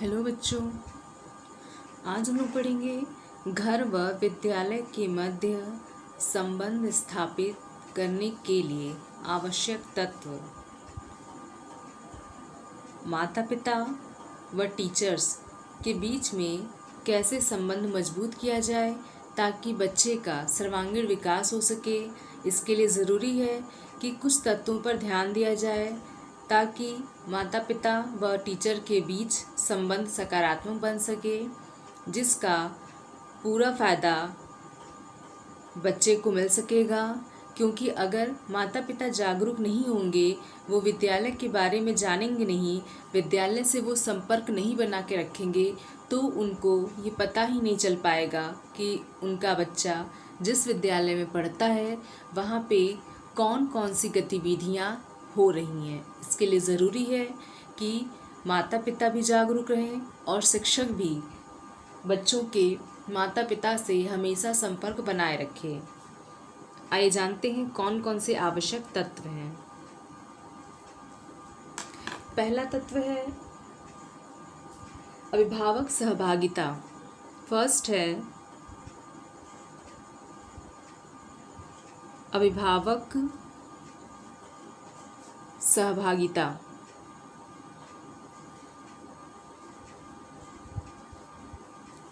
Hello बच्चों, आज हम लोग पढ़ेंगे घर व विद्यालय के मध्य संबंध स्थापित करने के लिए आवश्यक तत्व। माता पिता व टीचर्स के बीच में कैसे संबंध मजबूत किया जाए ताकि बच्चे का सर्वांगीण विकास हो सके। इसके लिए ज़रूरी है कि कुछ तत्वों पर ध्यान दिया जाए ताकि माता पिता व टीचर के बीच संबंध सकारात्मक बन सके, जिसका पूरा फ़ायदा बच्चे को मिल सकेगा। क्योंकि अगर माता पिता जागरूक नहीं होंगे, वो विद्यालय के बारे में जानेंगे नहीं, विद्यालय से वो संपर्क नहीं बना के रखेंगे, तो उनको ये पता ही नहीं चल पाएगा कि उनका बच्चा जिस विद्यालय में पढ़ता है वहाँ पे कौन कौन सी गतिविधियाँ हो रही हैं। इसके लिए ज़रूरी है कि माता पिता भी जागरूक रहें और शिक्षक भी बच्चों के माता पिता से हमेशा संपर्क बनाए रखें। आइए जानते हैं कौन कौन से आवश्यक तत्व हैं। पहला तत्व है अभिभावक सहभागिता। फर्स्ट है अभिभावक सहभागिता।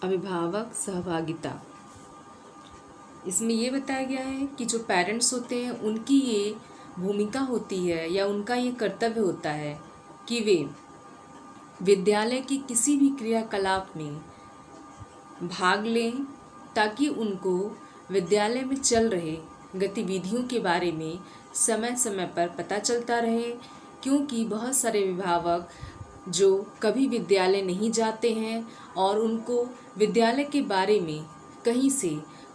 अभिभावक सहभागिता इसमें ये बताया गया है कि जो पेरेंट्स होते हैं उनकी ये भूमिका होती है या उनका ये कर्तव्य होता है कि वे विद्यालय की किसी भी क्रियाकलाप में भाग लें ताकि उनको विद्यालय में चल रहे गतिविधियों के बारे में समय समय पर पता चलता रहे। क्योंकि बहुत सारे अभिभावक जो कभी विद्यालय नहीं जाते हैं और उनको विद्यालय के बारे में कहीं से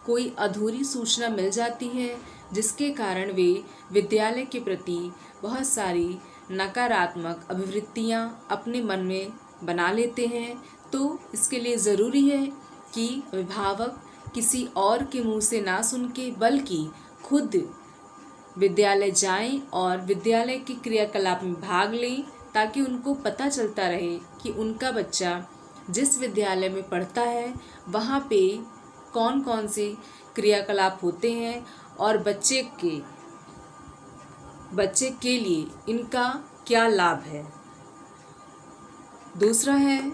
कोई अधूरी सूचना मिल जाती है, जिसके कारण वे विद्यालय के प्रति बहुत सारी नकारात्मक अभिवृत्तियां अपने मन में बना लेते हैं। तो इसके लिए ज़रूरी है कि अभिभावक किसी और के मुंह से ना सुन के बल्कि खुद विद्यालय जाएं और विद्यालय की क्रियाकलाप में भाग लें, ताकि उनको पता चलता रहे कि उनका बच्चा जिस विद्यालय में पढ़ता है वहाँ पे कौन कौन से क्रियाकलाप होते हैं और बच्चे के लिए इनका क्या लाभ है। दूसरा है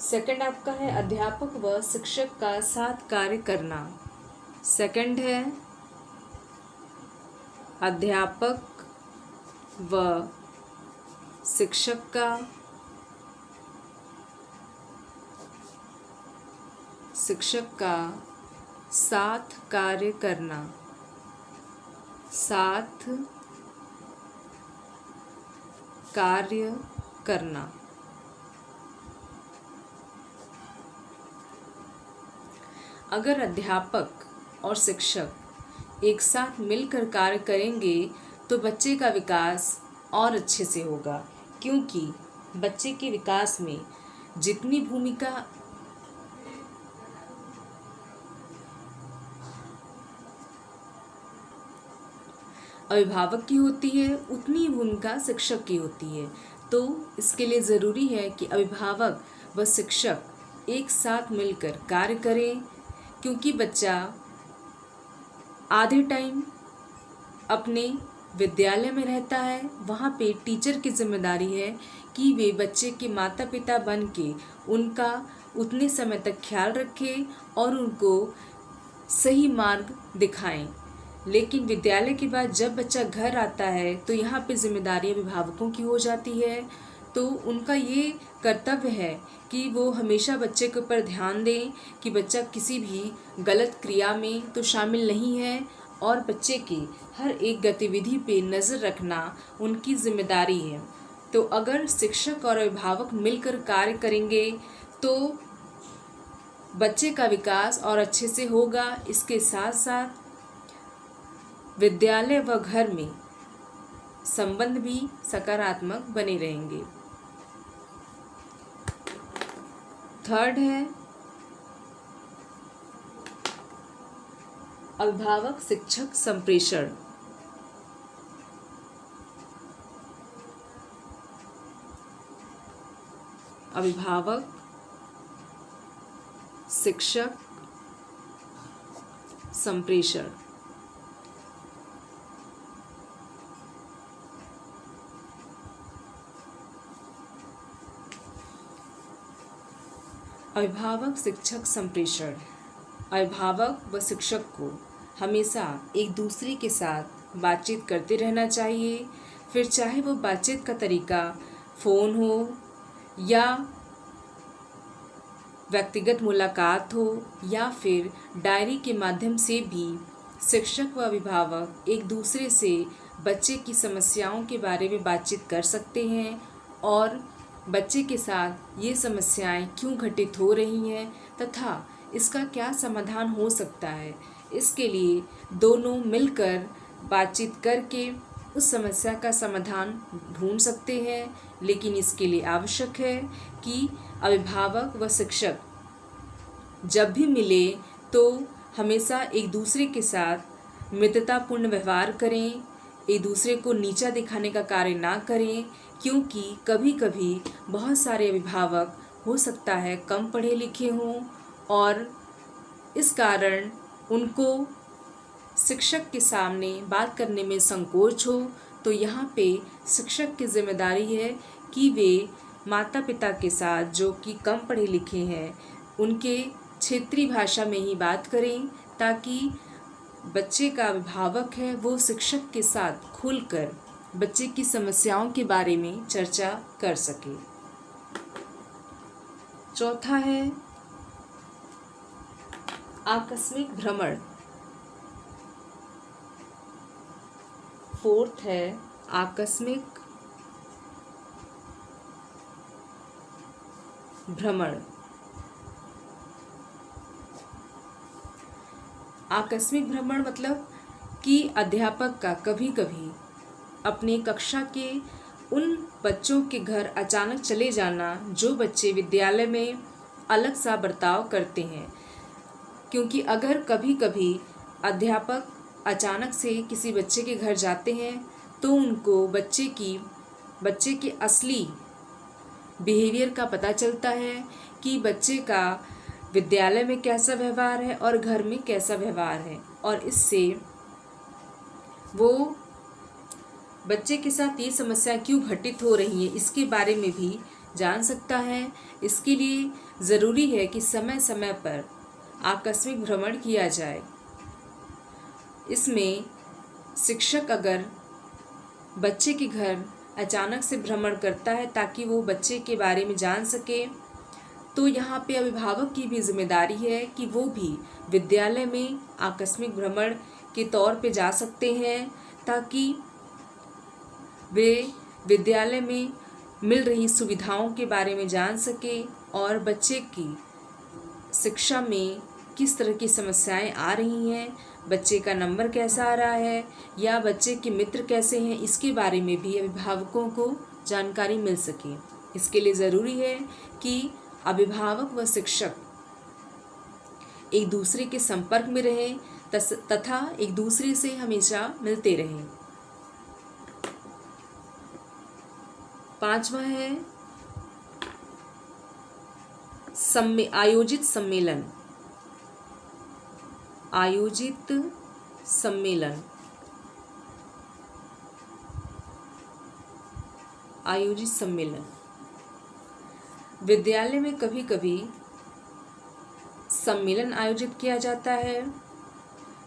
सेकंड आपका है अध्यापक व शिक्षक का साथ कार्य करना। सेकंड है अध्यापक व शिक्षक का साथ कार्य करना। साथ कार्य करना। अगर अध्यापक और शिक्षक एक साथ मिलकर कार्य करेंगे तो बच्चे का विकास और अच्छे से होगा। क्योंकि बच्चे के विकास में जितनी भूमिका अभिभावक की होती है उतनी ही भूमिका शिक्षक की होती है। तो इसके लिए ज़रूरी है कि अभिभावक व शिक्षक एक साथ मिलकर कार्य करें। क्योंकि बच्चा आधे टाइम अपने विद्यालय में रहता है, वहाँ पे टीचर की जिम्मेदारी है कि वे बच्चे के माता पिता बन के उनका उतने समय तक ख्याल रखें और उनको सही मार्ग दिखाएं। लेकिन विद्यालय के बाद जब बच्चा घर आता है तो यहाँ पे जिम्मेदारी अभिभावकों की हो जाती है। तो उनका ये कर्तव्य है कि वो हमेशा बच्चे के ऊपर ध्यान दें कि बच्चा किसी भी गलत क्रिया में तो शामिल नहीं है, और बच्चे की हर एक गतिविधि पे नज़र रखना उनकी जिम्मेदारी है। तो अगर शिक्षक और अभिभावक मिलकर कार्य करेंगे तो बच्चे का विकास और अच्छे से होगा। इसके साथ साथ विद्यालय व घर में संबंध भी सकारात्मक बने रहेंगे। थर्ड है अभिभावक शिक्षक संप्रेषण। अभिभावक, शिक्षक, संप्रेषण। अभिभावक, शिक्षक, संप्रेषण। अभिभावक व शिक्षक को हमेशा एक दूसरे के साथ बातचीत करते रहना चाहिए, फिर चाहे वो बातचीत का तरीका फ़ोन हो या व्यक्तिगत मुलाकात हो या फिर डायरी के माध्यम से भी शिक्षक व अभिभावक एक दूसरे से बच्चे की समस्याओं के बारे में बातचीत कर सकते हैं और बच्चे के साथ ये समस्याएं क्यों घटित हो रही हैं तथा इसका क्या समाधान हो सकता है, इसके लिए दोनों मिलकर बातचीत करके उस समस्या का समाधान ढूंढ सकते हैं। लेकिन इसके लिए आवश्यक है कि अभिभावक व शिक्षक जब भी मिले तो हमेशा एक दूसरे के साथ मित्रतापूर्ण व्यवहार करें, एक दूसरे को नीचा दिखाने का कार्य ना करें, क्योंकि कभी कभी बहुत सारे अभिभावक हो सकता है कम पढ़े लिखे हों और इस कारण उनको शिक्षक के सामने बात करने में संकोच हो। तो यहाँ पे शिक्षक की जिम्मेदारी है कि वे माता पिता के साथ जो कि कम पढ़े लिखे हैं उनके क्षेत्रीय भाषा में ही बात करें, ताकि बच्चे का अभिभावक है वो शिक्षक के साथ खुलकर बच्चे की समस्याओं के बारे में चर्चा कर सके। चौथा है आकस्मिक भ्रमण। फोर्थ है आकस्मिक भ्रमण। आकस्मिक भ्रमण मतलब कि अध्यापक का कभी कभी अपने कक्षा के उन बच्चों के घर अचानक चले जाना जो बच्चे विद्यालय में अलग सा बर्ताव करते हैं, क्योंकि अगर कभी कभी अध्यापक अचानक से किसी बच्चे के घर जाते हैं तो उनको बच्चे के असली बिहेवियर का पता चलता है कि बच्चे का विद्यालय में कैसा व्यवहार है और घर में कैसा व्यवहार है, और इससे वो बच्चे के साथ ये समस्या क्यों घटित हो रही है इसके बारे में भी जान सकता है। इसके लिए ज़रूरी है कि समय समय पर आकस्मिक भ्रमण किया जाए। इसमें शिक्षक अगर बच्चे के घर अचानक से भ्रमण करता है ताकि वो बच्चे के बारे में जान सके, तो यहाँ पे अभिभावक की भी जिम्मेदारी है कि वो भी विद्यालय में आकस्मिक भ्रमण के तौर पे जा सकते हैं, ताकि वे विद्यालय में मिल रही सुविधाओं के बारे में जान सके और बच्चे की शिक्षा में किस तरह की समस्याएं आ रही हैं, बच्चे का नंबर कैसा आ रहा है या बच्चे के मित्र कैसे हैं, इसके बारे में भी अभिभावकों को जानकारी मिल सके। इसके लिए ज़रूरी है कि अभिभावक व शिक्षक एक दूसरे के संपर्क में रहें तथा एक दूसरे से हमेशा मिलते रहें। पांचवा है आयोजित सम्मेलन। आयोजित सम्मेलन। आयोजित सम्मेलन विद्यालय में कभी कभी सम्मेलन आयोजित किया जाता है,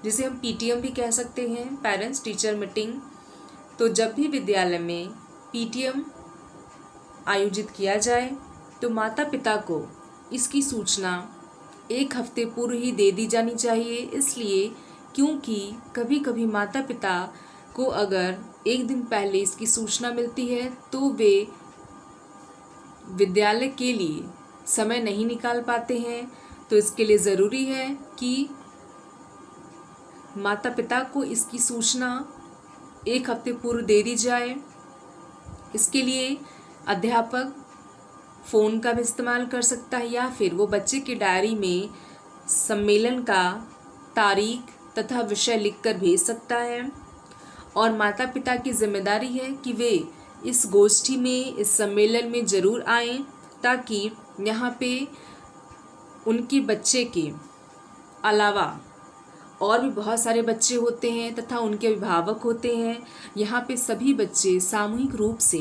जिसे हम पीटीएम भी कह सकते हैं, पेरेंट्स टीचर मीटिंग। तो जब भी विद्यालय में पीटीएम आयोजित किया जाए तो माता पिता को इसकी सूचना एक हफ्ते पूर्व ही दे दी जानी चाहिए, इसलिए क्योंकि कभी कभी माता पिता को अगर एक दिन पहले इसकी सूचना मिलती है तो वे विद्यालय के लिए समय नहीं निकाल पाते हैं। तो इसके लिए ज़रूरी है कि माता पिता को इसकी सूचना एक हफ्ते पूर्व दे दी जाए। इसके लिए अध्यापक फ़ोन का भी इस्तेमाल कर सकता है या फिर वो बच्चे की डायरी में सम्मेलन का तारीख तथा विषय लिखकर भेज सकता है। और माता पिता की जिम्मेदारी है कि वे इस गोष्ठी में, इस सम्मेलन में ज़रूर आएं ताकि यहाँ पे उनके बच्चे के अलावा और भी बहुत सारे बच्चे होते हैं तथा उनके अभिभावक होते हैं। यहाँ पे सभी बच्चे सामूहिक रूप से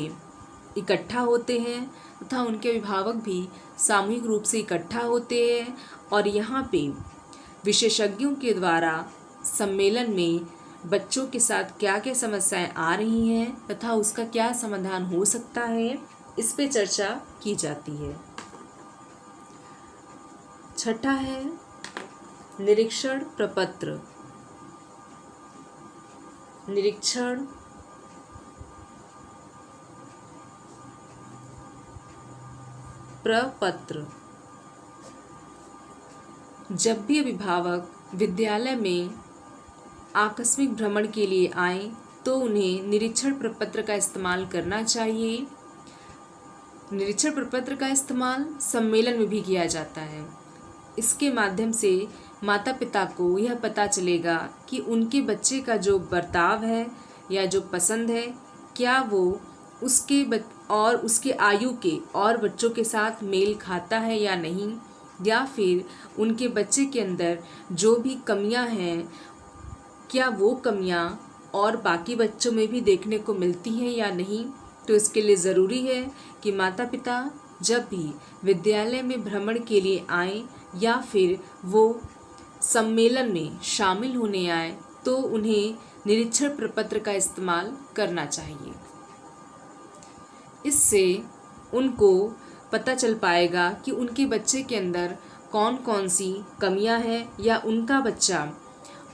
इकट्ठा होते हैं तथा उनके अभिभावक भी सामूहिक रूप से इकट्ठा होते हैं और यहाँ पे विशेषज्ञों के द्वारा सम्मेलन में बच्चों के साथ क्या क्या समस्याएं आ रही हैं तथा उसका क्या समाधान हो सकता है, इस पे चर्चा की जाती है। छठा है निरीक्षण प्रपत्र। निरीक्षण प्रपत्र। जब भी अभिभावक विद्यालय में आकस्मिक भ्रमण के लिए आए तो उन्हें निरीक्षण प्रपत्र का इस्तेमाल करना चाहिए। निरीक्षण प्रपत्र का इस्तेमाल सम्मेलन में भी किया जाता है। इसके माध्यम से माता पिता को यह पता चलेगा कि उनके बच्चे का जो बर्ताव है या जो पसंद है क्या वो और उसके आयु के और बच्चों के साथ मेल खाता है या नहीं, या फिर उनके बच्चे के अंदर जो भी कमियां हैं क्या वो कमियां और बाकी बच्चों में भी देखने को मिलती हैं या नहीं। तो इसके लिए ज़रूरी है कि माता पिता जब भी विद्यालय में भ्रमण के लिए आएं या फिर वो सम्मेलन में शामिल होने आए तो उन्हें निरीक्षण प्रपत्र का इस्तेमाल करना चाहिए। इससे उनको पता चल पाएगा कि उनके बच्चे के अंदर कौन कौन सी कमियां हैं या उनका बच्चा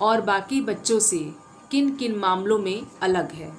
और बाकी बच्चों से किन किन मामलों में अलग है।